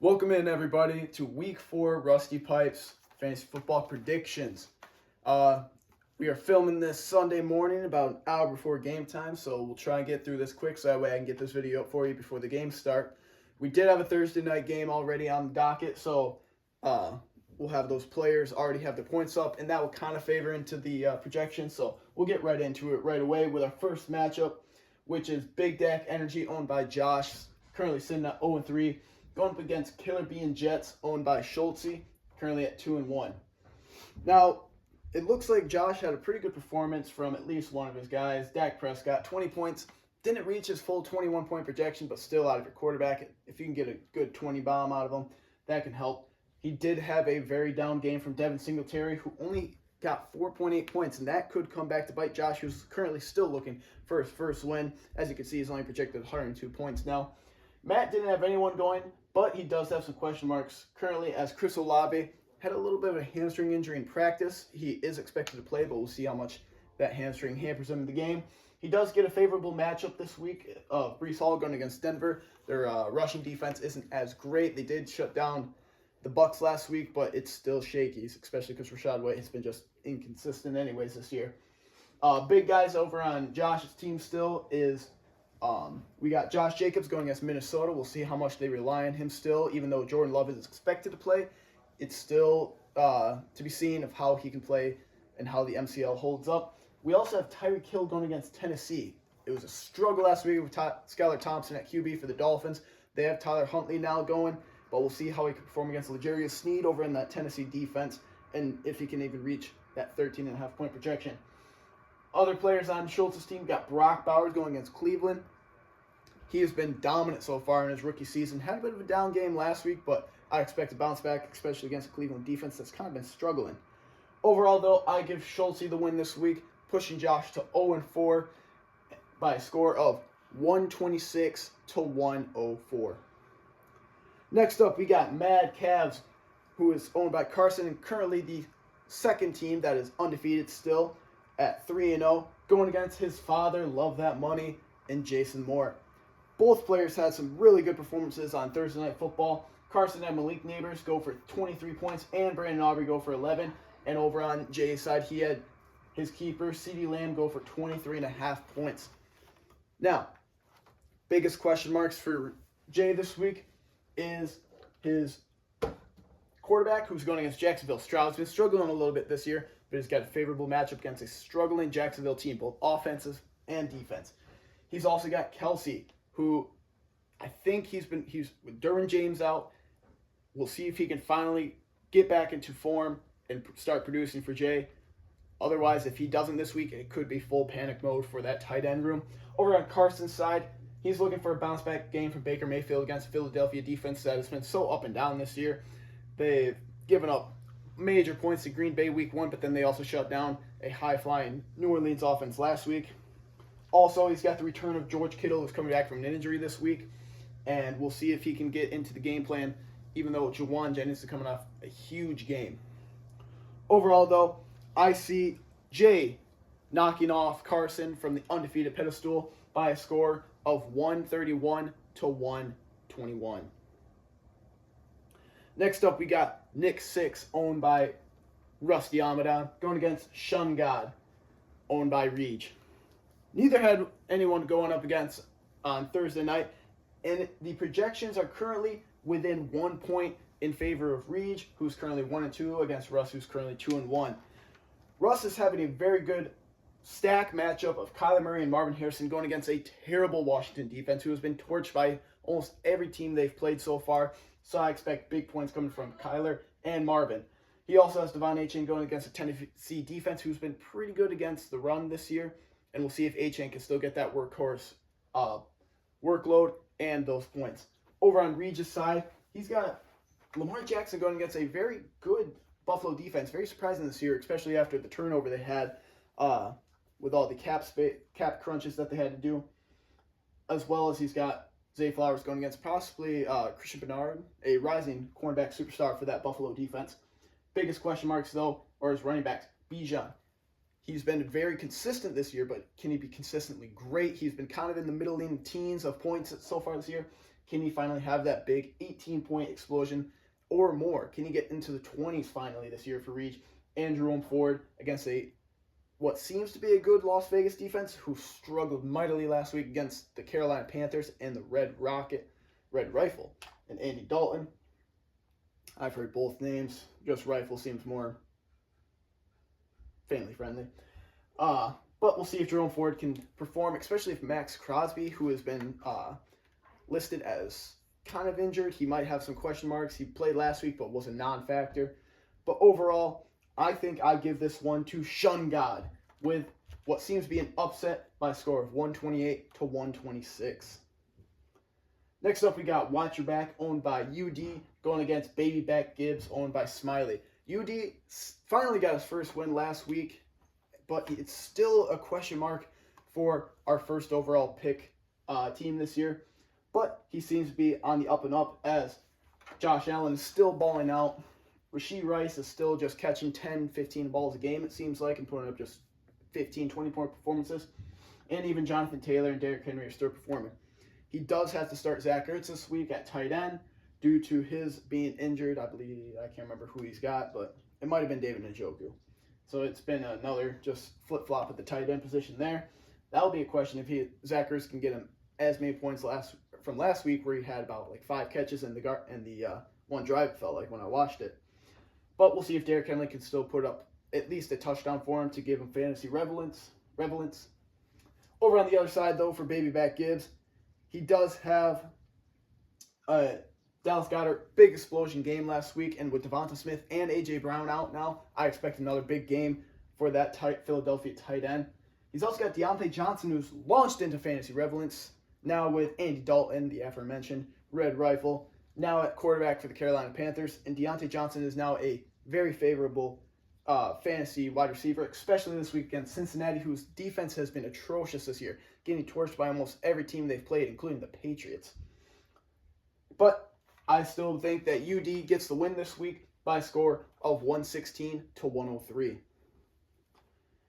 Welcome in, everybody, to Week 4 Rusty Pipes Fantasy Football Predictions. We are filming this Sunday morning about an hour before game time, so we'll try and get through this quick so that way I can get this video up for you before the games start. We did have a Thursday night game already on the docket, so we'll have those players already have their points up, and that will kind of favor into the projection, so we'll get right into it right away with our first matchup, which is Big Dak Energy, owned by Josh, currently sitting at 0-3. Going up against Killer Bean Jets, owned by Schultze, currently at 2-1. Now, it looks like Josh had a pretty good performance from at least one of his guys. Dak Prescott, 20 points. Didn't reach his full 21-point projection, but still out of your quarterback. If you can get a good 20 bomb out of him, that can help. He did have a very down game from Devin Singletary, who only got 4.8 points, and that could come back to bite Josh, who's currently still looking for his first win. As you can see, he's only projected 102 points now. Matt didn't have anyone going, but he does have some question marks currently, as Chris Olave had a little bit of a hamstring injury in practice. He is expected to play, but we'll see how much that hamstring hampers him in the game. He does get a favorable matchup this week. Breece Hall going against Denver. Their rushing defense isn't as great. They did shut down the Bucs last week, but it's still shaky, especially because Rachaad White has been just inconsistent anyways this year. Big guys over on Josh's team still is we got Josh Jacobs going against Minnesota. We'll see how much they rely on him still, even though Jordan Love is expected to play. It's still to be seen of how he can play and how the MCL holds up. We also have Tyreek Hill going against Tennessee. It was a struggle last week with Skylar Thompson at QB for the Dolphins. They have Tyler Huntley now going, but we'll see how he can perform against L'Jarius Sneed over in that Tennessee defense, and if he can even reach that 13.5-point projection. Other players on Schultz's team got Brock Bowers going against Cleveland. He has been dominant so far in his rookie season. Had a bit of a down game last week, but I expect to bounce back, especially against the Cleveland defense that's kind of been struggling. Overall, though, I give Schultze the win this week, pushing Josh to 0-4 by a score of 126 to 104. Next up, we got Mad Cavs, who is owned by Carson and currently the second team that is undefeated still at 3-0, going against his father, Love That Money, and Jason Moore. Both players had some really good performances on Thursday Night Football. Carson had Malik Neighbors go for 23 points and Brandon Aubrey go for 11. And over on Jay's side, he had his keeper, CeeDee Lamb, go for 23.5 points. Now, biggest question marks for Jay this week is his quarterback, who's going against Jacksonville. Stroud's been struggling a little bit this year, but he's got a favorable matchup against a struggling Jacksonville team, both offensive and defense. He's also got Kelsey, who I think he's with Derwin James out. We'll see if he can finally get back into form and start producing for Jay. Otherwise, if he doesn't this week, it could be full panic mode for that tight end room. Over on Carson's side, he's looking for a bounce back game from Baker Mayfield against Philadelphia defense that has been so up and down this year. They've given up major points to Green Bay week 1, but then they also shut down a high-flying New Orleans offense last week. Also, he's got the return of George Kittle, who's coming back from an injury this week, and we'll see if he can get into the game plan, even though Juwan Jennings is coming off a huge game. Overall, though, I see Jay knocking off Carson from the undefeated pedestal by a score of 131 to 121. Next up, we got Nick Six, owned by Rusty Amadon, going against Shun God, owned by Reach. Neither had anyone going up against on Thursday night, and the projections are currently within 1 point in favor of Reach, who's currently 1-2, against Russ, who's currently 2-1. Russ is having a very good stack matchup of Kyler Murray and Marvin Harrison going against a terrible Washington defense who has been torched by almost every team they've played so far. So I expect big points coming from Kyler and Marvin. He also has Devon Achane going against a Tennessee defense who's been pretty good against the run this year. And we'll see if Achane can still get that workhorse workload and those points. Over on Regis' side, he's got Lamar Jackson going against a very good Buffalo defense. Very surprising this year, especially after the turnover they had with all the cap crunches that they had to do. As well as he's got Zay Flowers going against possibly Christian Bernard, a rising cornerback superstar for that Buffalo defense. Biggest question marks, though, are his running backs. Bijan. He's been very consistent this year, but can he be consistently great? He's been kind of in the middling teens of points so far this year. Can he finally have that big 18-point explosion or more? Can he get into the 20s finally this year for Reach and Jerome Ford against what seems to be a good Las Vegas defense who struggled mightily last week against the Carolina Panthers and the Red Rifle, and Andy Dalton. I've heard both names. Just Rifle seems more family friendly. But we'll see if Jerome Ford can perform, especially if Max Crosby, who has been listed as kind of injured, he might have some question marks. He played last week but was a non-factor. But overall, I think I give this one to Shun God with what seems to be an upset by a score of 128 to 126. Next up, we got Watch Your Back, owned by UD, going against Baby Back Gibbs, owned by Smiley. UD finally got his first win last week, but it's still a question mark for our first overall pick team this year. But he seems to be on the up and up as Josh Allen is still balling out. Rashee Rice is still just catching 10, 15 balls a game, it seems like, and putting up just 15, 20-point performances. And even Jonathan Taylor and Derrick Henry are still performing. He does have to start Zach Ertz this week at tight end due to his being injured. I can't remember who he's got, but it might have been David Njoku. So it's been another just flip-flop at the tight end position there. That'll be a question if Zach Ertz can get him as many points from last week, where he had about 5 catches in the one drive, it felt like when I watched it. But we'll see if Derrick Henry can still put up at least a touchdown for him to give him fantasy relevance. Over on the other side, though, for Baby Back Gibbs, he does have Dallas Goedert, big explosion game last week, and with Devonta Smith and A.J. Brown out now, I expect another big game for that Philadelphia tight end. He's also got Deontay Johnson, who's launched into fantasy relevance, now with Andy Dalton, the aforementioned Red Rifle, now at quarterback for the Carolina Panthers, and Deontay Johnson is now a very favorable fantasy wide receiver, especially this week against Cincinnati, whose defense has been atrocious this year, getting torched by almost every team they've played, including the Patriots. But I still think that UD gets the win this week by a score of 116 to 103.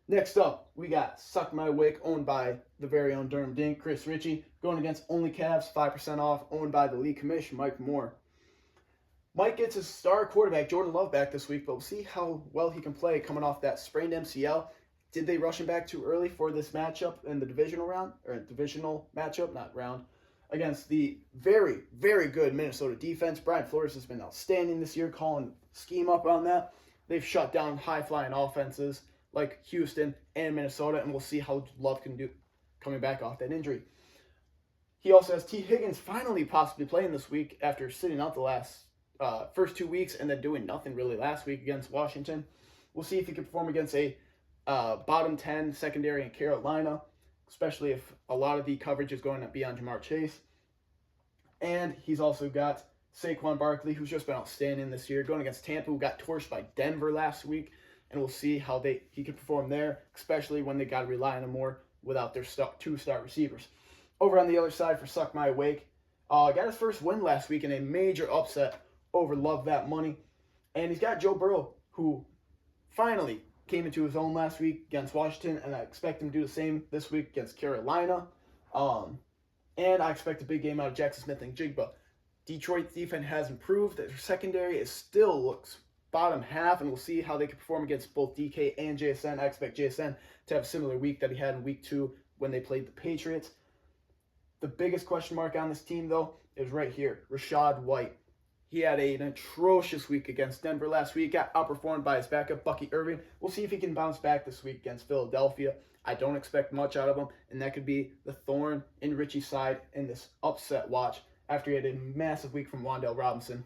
Next up, we got Suck My Wick, owned by the very own Durham Dink, Chris Ritchie, going against Only Cavs, 5% off, owned by the league commish, Mike Moore. Mike gets his star quarterback, Jordan Love, back this week, but we'll see how well he can play coming off that sprained MCL. Did they rush him back too early for this matchup in the divisional matchup, against the very, very good Minnesota defense? Brian Flores has been outstanding this year, calling scheme up on that. They've shut down high-flying offenses like Houston and Minnesota, and we'll see how Love can do coming back off that injury. He also has T. Higgins finally possibly playing this week after sitting out the last first 2 weeks and then doing nothing really last week against Washington. We'll see if he can perform against a bottom 10 secondary in Carolina, especially if a lot of the coverage is going to be on Jamar Chase. And he's also got Saquon Barkley, who's just been outstanding this year, going against Tampa, who got torched by Denver last week. And we'll see how he can perform there, especially when they got to rely on him more without their 2-star receivers. Over on the other side for Suck My Wake, got his first win last week in a major upset over Love That Money. And he's got Joe Burrow, who finally came into his own last week against Washington, and I expect him to do the same this week against Carolina. And I expect a big game out of Jackson Smith and Jigba. Detroit's defense has improved. Their secondary still looks bottom half, and we'll see how they can perform against both DK and JSN. I expect JSN to have a similar week that he had in week 2 when they played the Patriots. The biggest question mark on this team, though, is right here, Rachaad White. He had an atrocious week against Denver last week, got outperformed by his backup, Bucky Irving. We'll see if he can bounce back this week against Philadelphia. I don't expect much out of him, and that could be the thorn in Richie's side in this upset watch after he had a massive week from Wan'Dale Robinson.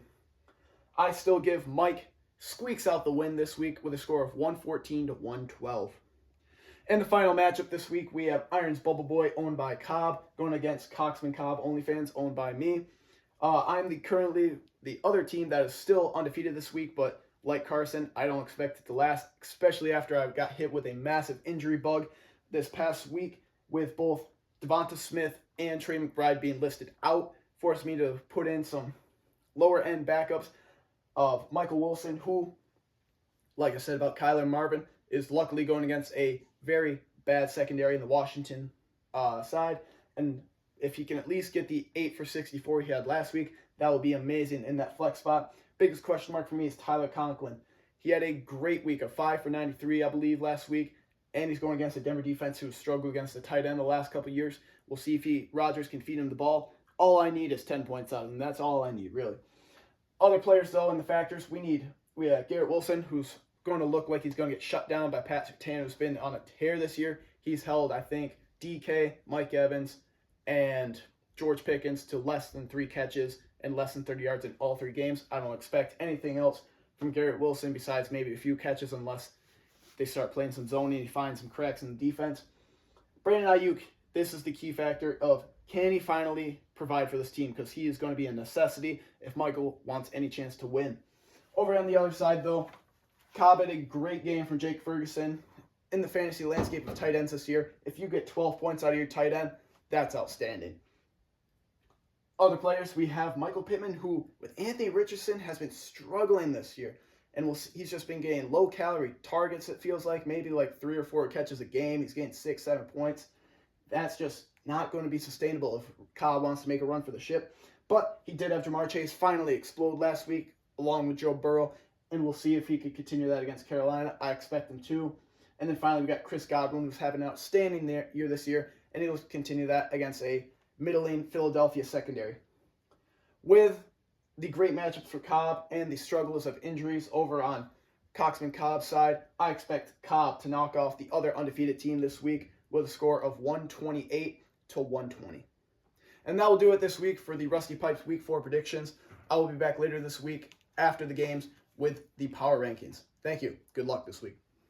I still give Mike squeaks out the win this week with a score of 114 to 112. In the final matchup this week, we have Irons Bubble Boy, owned by Cobb, going against Coxman Cobb OnlyFans, owned by me. I'm currently the other team that is still undefeated this week, but like Carson, I don't expect it to last, especially after I got hit with a massive injury bug this past week with both Devonta Smith and Trey McBride being listed out, forced me to put in some lower-end backups of Michael Wilson, who, like I said about Kyler Marvin, is luckily going against a very bad secondary in the Washington side, and If he can at least get the 8 for 64 he had last week, that would be amazing in that flex spot. Biggest question mark for me is Tyler Conklin. He had a great week of 5 for 93, I believe, last week, and he's going against a Denver defense who has struggled against the tight end the last couple of years. We'll see if Rodgers can feed him the ball. All I need is 10 points out of him. That's all I need, really. Other players, though, in the factors, we have Garrett Wilson, who's going to look like he's going to get shut down by Patrick Surtain, who's been on a tear this year. He's held, I think, DK, Mike Evans, and George Pickens to less than 3 catches and less than 30 yards in all 3 games. I don't expect anything else from Garrett Wilson besides maybe a few catches unless they start playing some zoning and he finds some cracks in the defense. Brandon Ayuk, this is the key factor of can he finally provide for this team, because he is going to be a necessity if Michael wants any chance to win. Over on the other side, though, Cobb had a great game from Jake Ferguson. In the fantasy landscape of tight ends this year, if you get 12 points out of your tight end, that's outstanding. Other players, we have Michael Pittman, who, with Anthony Richardson, has been struggling this year. And he's just been getting low-calorie targets, it feels like, maybe like 3 or 4 catches a game. He's getting 6, 7 points. That's just not going to be sustainable if Cobb wants to make a run for the ship. But he did have Jamar Chase finally explode last week, along with Joe Burrow, and we'll see if he could continue that against Carolina. I expect him to. And then finally, we got Chris Godwin, who's having an outstanding year this year, and he'll continue that against a middling Philadelphia secondary. With the great matchups for Cobb and the struggles of injuries over on Coxman Cobb's side, I expect Cobb to knock off the other undefeated team this week with a score of 128 to 120. And that will do it this week for the Rusty Pipes Week 4 predictions. I will be back later this week after the games with the power rankings. Thank you. Good luck this week.